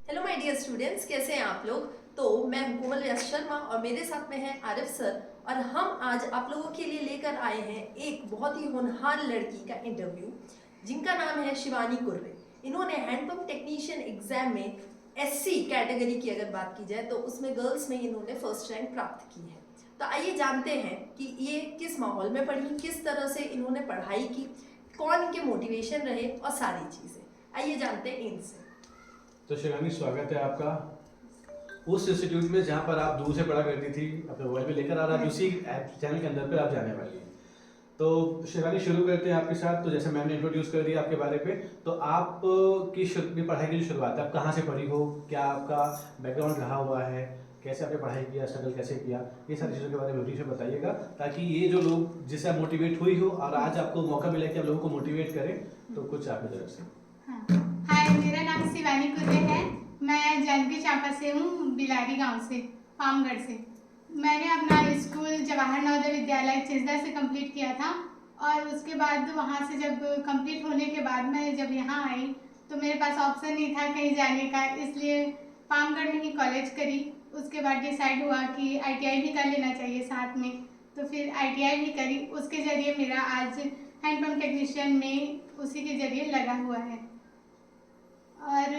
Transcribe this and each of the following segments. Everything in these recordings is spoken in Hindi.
हेलो माय डियर स्टूडेंट्स, कैसे हैं आप लोग। तो मैं हूं कोमल व्यास शर्मा और मेरे साथ में है आरिफ सर। और हम आज आप लोगों के लिए लेकर आए हैं एक बहुत ही होनहार लड़की का इंटरव्यू जिनका नाम है शिवानी कुर्रे। इन्होंने हैंडपंप टेक्नीशियन एग्जाम में एससी कैटेगरी की अगर बात की जाए तो उसमें गर्ल्स में इन्होंने फर्स्ट रैंक प्राप्त की है। तो आइए जानते हैं कि ये किस माहौल में पढ़ी, किस तरह से इन्होंने पढ़ाई की, कौन इनके मोटिवेशन रहे और सारी चीज़ें। आइए जानते हैं इनसे। तो शिवानी, स्वागत है आपका उस इंस्टीट्यूट में जहाँ पर आप दूर से पढ़ा करती थी, अपने मोबाइल पे लेकर आ रहा है, उसी चैनल के अंदर पे आप जाने वाली हैं। तो शिवानी, शुरू करते हैं आपके साथ। तो जैसे मैंने इंट्रोड्यूस कर दिया आपके बारे पे, तो आप की पढ़ाई की जो शुरुआत है, आप कहाँ से पढ़ी हो, क्या आपका बैकग्राउंड रहा हुआ है, कैसे आपने पढ़ाई किया, स्ट्रगल कैसे किया, ये सारी चीज़ों के बारे में ब्रीफ में बताइएगा, ताकि ये जो लोग जिससे आप मोटिवेट हुई हो और आज आपको मौका मिला कि आप लोगों को मोटिवेट करें, तो कुछ आपकी तरफ से। हाय, मेरा नाम शिवानी कुर्रे है। मैं जानकी चांपा से हूँ, बिलारी गांव से, पामगढ़ से। मैंने अपना स्कूल जवाहर नवोदय विद्यालय चिजदा से कंप्लीट किया था और उसके बाद वहाँ से जब कंप्लीट होने के बाद मैं जब यहाँ आई तो मेरे पास ऑप्शन नहीं था कहीं जाने का, इसलिए पामगढ़ में ही कॉलेज करी। उसके बाद डिसाइड हुआ कि आईटीआई भी कर लेना चाहिए साथ में, तो फिर आईटीआई भी करी। उसके ज़रिए मेरा आज हैंडपम्प टेक्नीशियन में उसी के ज़रिए लगा हुआ है। और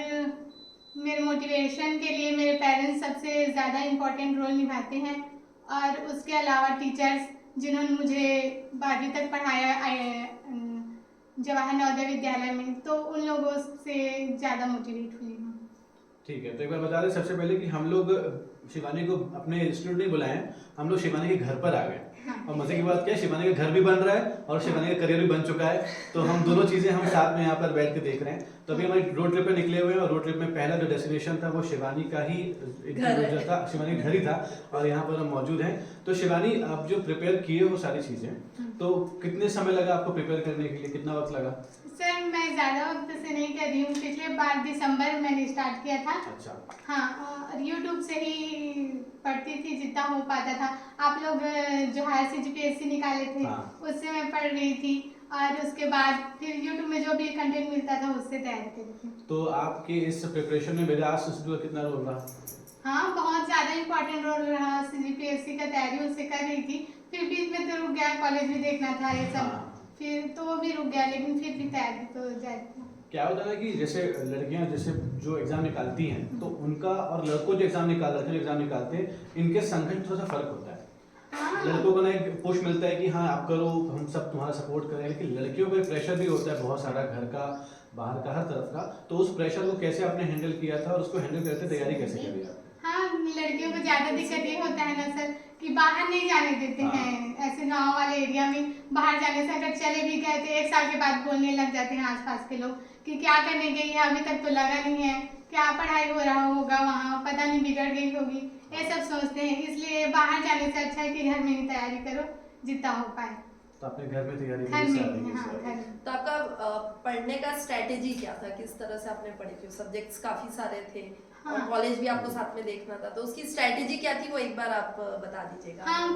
मेरे मोटिवेशन के लिए मेरे पेरेंट्स सबसे ज़्यादा इम्पोर्टेंट रोल निभाते हैं और उसके अलावा टीचर्स जिन्होंने मुझे 12वीं तक पढ़ाया जवाहर नवोदय विद्यालय में, तो उन लोगों से ज़्यादा मोटिवेट हुई हूँ। ठीक है, तो एक बार बता दें सबसे पहले कि हम लोग शिवानी को अपने इंस्टीट्यूट नहीं बुलाए हैं, हम लोग शिवानी के घर पर आ गए। और मजे की बात क्या है, शिवानी का घर भी बन रहा है और शिवानी का करियर भी बन चुका है। तो हम दोनों चीज़ें हम साथ में यहाँ पर बैठ के देख रहे हैं। तो अभी हमारी रोड ट्रिप पे निकले हुए हैं और रोड ट्रिप में पहला जो डेस्टिनेशन था वो शिवानी का ही जो था, शिवानी का घर ही था और यहाँ पर हम मौजूद हैं। तो शिवानी, आप जो प्रिपेयर किए वो सारी चीज़ें, तो कितने समय लगा आपको प्रिपेयर करने के लिए, कितना वक्त लगा? सर, मैं ज़्यादा वक्त से नहीं कर रही हूँ, पिछले बार दिसंबर मैंने स्टार्ट किया था। अच्छा। हाँ, और यूट्यूब से ही पढ़ती थी जितना हो पाता था। आप लोग जो हायर CGPSC निकाले थे, हाँ। उससे मैं पढ़ रही थी और उसके बाद फिर यूट्यूब में जो भी कंटेंट मिलता था उससे तैयारी कर रही थी। तो आपके इस प्रिपरेशन में मेरे आस इंस्टीट्यूट का कितना रोल रहा? हाँ, बहुत ज़्यादा इम्पोर्टेंट रोल रहा। CGPSC का तैयारी उससे कर रही थी, फिर बीच में तो रुक गया, कॉलेज भी देखना था ये सब। हाँ। फिर तो वो भी रुक गया, लेकिन फिर भी तैयारी तो जारी। क्या होता है ना कि जैसे लड़कियां जैसे जो एग्जाम निकालती हैं, तो उनका और लड़कों जो एग्जाम निकालते हैं, इनके संघर्ष थोड़ा सा फर्क होता है। हाँ। लड़कों को ना एक पुश मिलता है कि हाँ आप करो, हम सब तुम्हारा सपोर्ट करें, लेकिन लड़कियों को एक प्रेशर भी होता है बहुत सारा, घर का, बाहर का, हर तरफ का। तो उस प्रेशर को कैसे आपने हैंडल किया था और उसको हैंडल करते तैयारी कैसे करी आप? हाँ, लड़कियों को ज़्यादा दिक्कत ये होता है ना सर कि बाहर नहीं जाने देते हैं। ऐसे गांव वाले एरिया में बाहर जाने से अगर चले भी गए तो 1 साल के बाद बोलने लग जाते हैं आसपास के लोग कि क्या करने गई है, अभी तक तो लगा नहीं है, क्या पढ़ाई हो रहा होगा वहाँ, पता नहीं बिगड़ गई होगी, ये सब सोचते हैं। इसलिए बाहर जाने से अच्छा है कि घर में ही तैयारी करो जितना हो पाए। तो आपने घर में तैयारी घर करी? में, हाँ, घर में। तो आपका पढ़ने का स्ट्रेटेजी क्या था, किस तरह से आपने पढ़ी थी? सब्जेक्ट्स काफी सारे थे और हाँ। कॉलेज भी आपको साथ में देखना था, तो उसकी स्ट्रेटेजी क्या थी वो एक बार आप बता दीजिएगा। हाँ,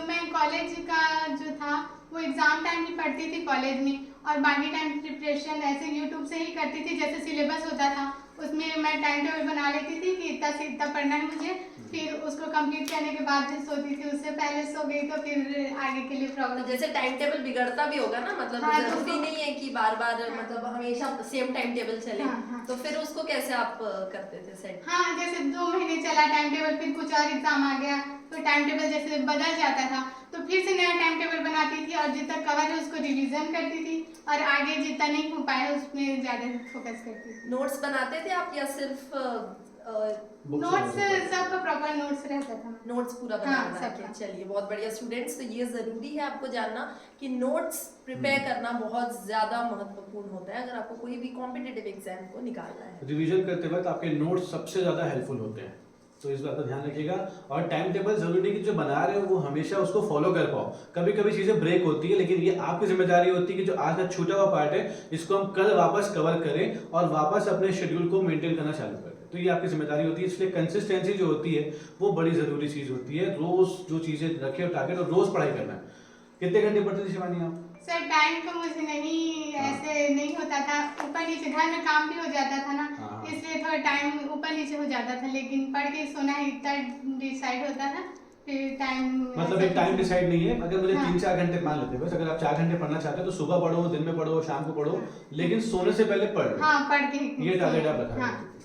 मैं कॉलेज का जो था वो एग्ज़ाम टाइम ही पढ़ती थी कॉलेज में, और बाकी टाइम प्रिपरेशन ऐसे यूट्यूब से ही करती थी। जैसे सिलेबस होता था उसमें मैं टाइम टेबल बना लेती थी कि इतना से इतना पढ़ना है मुझे, फिर उसको कंप्लीट करने के बाद फिर सोती थी। उससे पहले सो गई तो फिर आगे के लिए प्रॉब्लम। तो जैसे टाइम टेबल बिगड़ता भी होगा ना, मतलब हाँ, जरूरी नहीं है कि बार बार मतलब हमेशा सेम टाइम टेबल चले। हाँ, हाँ। तो फिर उसको कैसे आप करते थे सेट? हाँ, जैसे 2 महीने चला टाइम टेबल, फिर कुछ और एग्जाम आ गया तो टाइम टेबल जैसे बदल जाता था, तो फिर से नया टाइम टेबल बनाती थी और जितना कवर है उसको रिवीजन करती थी और आगे जितना नहीं हो पाया उसमें ज़्यादा फोकस करती थी। नोट्स बनाते थे आप या सिर्फ नोट्स, सबका प्रॉपर नोट्स रहता था। नोट्स पूरा हाँ, बना के? सबका। चलिए, बहुत बढ़िया स्टूडेंट्स। तो ये ज़रूरी है आपको जानना कि नोट्स प्रिपेयर करना बहुत ज़्यादा महत्वपूर्ण होता है अगर आपको कोई भी कॉम्पिटिटिव एग्जाम को निकालना है। रिवीजन करते वक्त आपके नोट्स सबसे ज़्यादा हेल्पफुल होते हैं, तो इस बात का ध्यान रखिएगा। और टाइम टेबल जरूरी नहीं कि जो बना रहे हो वो हमेशा उसको फॉलो कर पाओ, कभी कभी चीज़ें ब्रेक होती है, लेकिन ये आपकी जिम्मेदारी होती है कि जो आज का छूटा हुआ पार्ट है इसको हम कल वापस कवर करें और वापस अपने शेड्यूल को मेंटेन करना चालू करें। तो ये आपकी जिम्मेदारी होती है। इसलिए कंसिस्टेंसी जो होती है वो बड़ी ज़रूरी चीज़ होती है। रोज़ जो चीज़ें रखे हो टारगेट, और रोज़ पढ़ाई करना है। कितने घंटे पढ़ते थे शिवानी आप? सर, टाइम तो मुझे नहीं ऐसे नहीं होता था, ऊपर नीचे घर में काम भी हो जाता था ना, इसलिए थोड़ा टाइम ऊपर नीचे हो जाता था, लेकिन पढ़ के सोना ही इतना डिसाइड होता था, फिर टाइम मतलब एक टाइम डिसाइड नहीं है, अगर मुझे हाँ। 3-4 घंटे मान लेते हैं बस, अगर आप 4 घंटे पढ़ना चाहते हो तो सुबह पढ़ो, दिन में पढ़ो, शाम को पढ़ो, लेकिन सोने से पहले पढ़ लो। हाँ पढ़ के ये टारगेट आप रखा हाँ। है।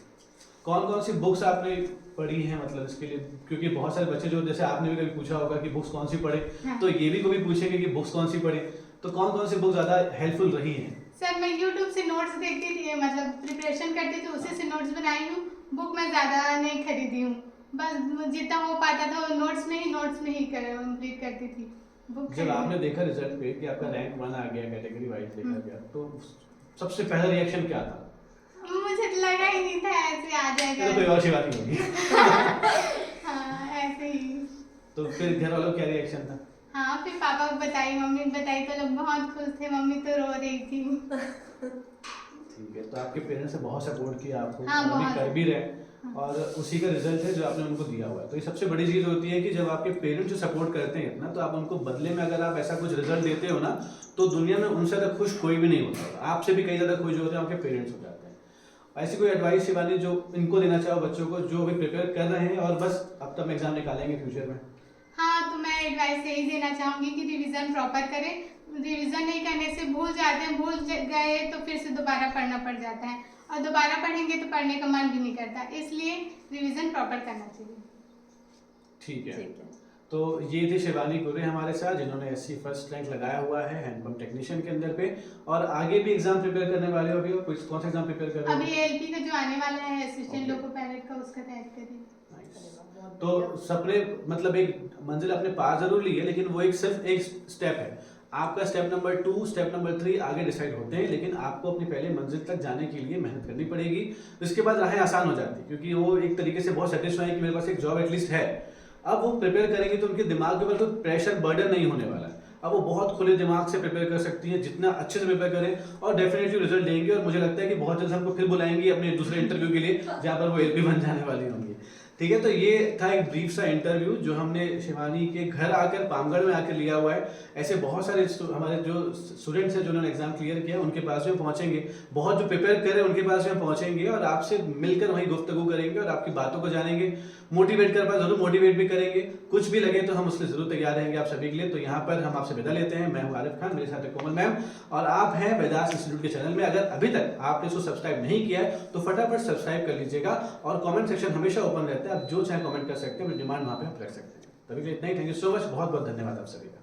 कौन कौन सी बुक्स आपने पढ़ी हैं मतलब इसके लिए, क्योंकि बहुत सारे बच्चे जो जैसे आपने भी कभी पूछा होगा कि बुक्स कौन सी पढ़े, हाँ। तो ये भी कभी पूछेंगे कि बुक्स कौन सी पढ़े, तो कौन कौन सी बुक ज्यादा हेल्पफुल रही हैं? सर मैं YouTube से नोट्स देखती थी, मतलब प्रिपरेशन करती थी, उसी से नोट्स बनाई हूँ। बुक मैं ज़्यादा नहीं खरीदी हूँ, बस जितना हो पाता था वो नोट्स में ही कंप्लीट करती थी। बुक जब आपने देखा रिजल्ट पे कि आपका रैंक 1 आ गया, कैटेगरी वाइज देखा गया, तो सबसे पहला रिएक्शन क्या था? मुझे तो लगा ही नहीं था ऐसे आ ये तो जाएगा। कोई और सी बात नहीं होगी। हाँ ऐसे ही। तो फिर घर वालों का क्या रिएक्शन था? हाँ फिर पापा को बताई, मम्मी को बताई, तो लोग बहुत खुश थे, मम्मी तो रो रही थी। ठीक है, तो आपके पेरेंट्स ने बहुत सपोर्ट किया आपको, हाँ, और अभी बहुत। कर भी रहे, और उसी का रिजल्ट है जो आपने उनको दिया हुआ है। तो ये सबसे बड़ी चीज़ होती है कि जब आपके पेरेंट्स जो सपोर्ट करते हैं इतना, तो आप उनको बदले में अगर आप ऐसा कुछ रिजल्ट देते हो ना, तो दुनिया में उनसे ज़्यादा खुश कोई भी नहीं होता होगा। आपसे भी कई ज़्यादा खुश होते हैं आपके पेरेंट्स हो जाते हैं। ऐसी कोई एडवाइस शिवानी जो इनको देना चाहो बच्चों को जो अभी प्रिपेयर कर रहे हैं और बस अब तक एग्जाम निकालेंगे फ्यूचर में? हाँ तो मैं एडवाइस यही देना चाहूँगी कि रिवीजन प्रॉपर करें। रिवीजन नहीं करने से भूल जाते हैं, गए तो फिर से दोबारा पढ़ना पड़ जाता है, और दोबारा पढ़ेंगे तो पढ़ने का मन भी नहीं करता, इसलिए रिवीजन प्रॉपर करना चाहिए। ठीक है, ठीक है। तो ये थे शिवानी गुरे हमारे साथ, जिन्होंने SC फर्स्ट रैंक लगाया हुआ है हैंडपंप टेक्नीशियन के अंदर पे, और आगे भी एग्जाम प्रिपेयर करने वाले हो अभी, और कौन सा एग्जाम प्रिपेयर कर रहे हो? अभी LP का जो आने वाला है असिस्टेंट Okay. लोको पायलट का, उसका तैयारी करेंगे। Nice. तो सपने मतलब एक मंजिल अपने पास जरूर ली है, लेकिन वो एक सिर्फ एक स्टेप है। आपका स्टेप नंबर 2, स्टेप नंबर 3 आगे डिसाइड होते हैं, लेकिन आपको अपनी पहले मंजिल तक जाने के लिए मेहनत करनी पड़ेगी। इसके बाद राहें आसान हो जाती है, क्योंकि वो एक तरीके से बहुत सेटिस्फाई है कि मेरे पास एक जॉब एटलीस्ट है। अब वो प्रिपेयर करेंगे तो उनके दिमाग के ऊपर तो प्रेशर बर्डन नहीं होने वाला है। अब वो बहुत खुले दिमाग से प्रिपेयर कर सकती हैं, जितना अच्छे से प्रिपेयर करें, और डेफिनेटली रिजल्ट देंगे। और मुझे लगता है कि बहुत जल्द हमको फिर बुलाएंगी अपने दूसरे इंटरव्यू के लिए, जहाँ पर वो LP बन जाने वाली होंगी। ठीक है, तो ये था एक ब्रीफ सा इंटरव्यू जो हमने शिवानी के घर आकर, पामगढ़ में आकर लिया हुआ है। ऐसे बहुत सारे हमारे जो स्टूडेंट्स हैं जिन्होंने एग्जाम क्लियर किया, उनके पास में पहुंचेंगे, बहुत जो प्रिपेयर कर रहे हैं उनके पास में पहुंचेंगे, और आपसे मिलकर वहीं गुफ्तगू करेंगे और आपकी बातों को जानेंगे, मोटिवेट कर पाए जरूर मोटिवेट भी करेंगे। कुछ भी लगे तो हम उसके जरूर तैयार रहेंगे आप सभी के लिए। तो यहाँ पर हम आपसे विदा लेते हैं। मैं हूँ आरिफ खान, मेरे साथ है कोमल मैम, और आप हैं वेदास इंस्टीट्यूट के चैनल में। अगर अभी तक आपने इसको सब्सक्राइब नहीं किया है तो फटाफट सब्सक्राइब कर लीजिएगा, और कमेंट सेक्शन हमेशा ओपन रहता है, आप जो चाहे कमेंट कर सकते हैं, अपनी डिमांड वहाँ पे आप रख सकते हैं। तभी के लिए इतना ही। थैंक यू सो मच, बहुत बहुत धन्यवाद आप सभी का।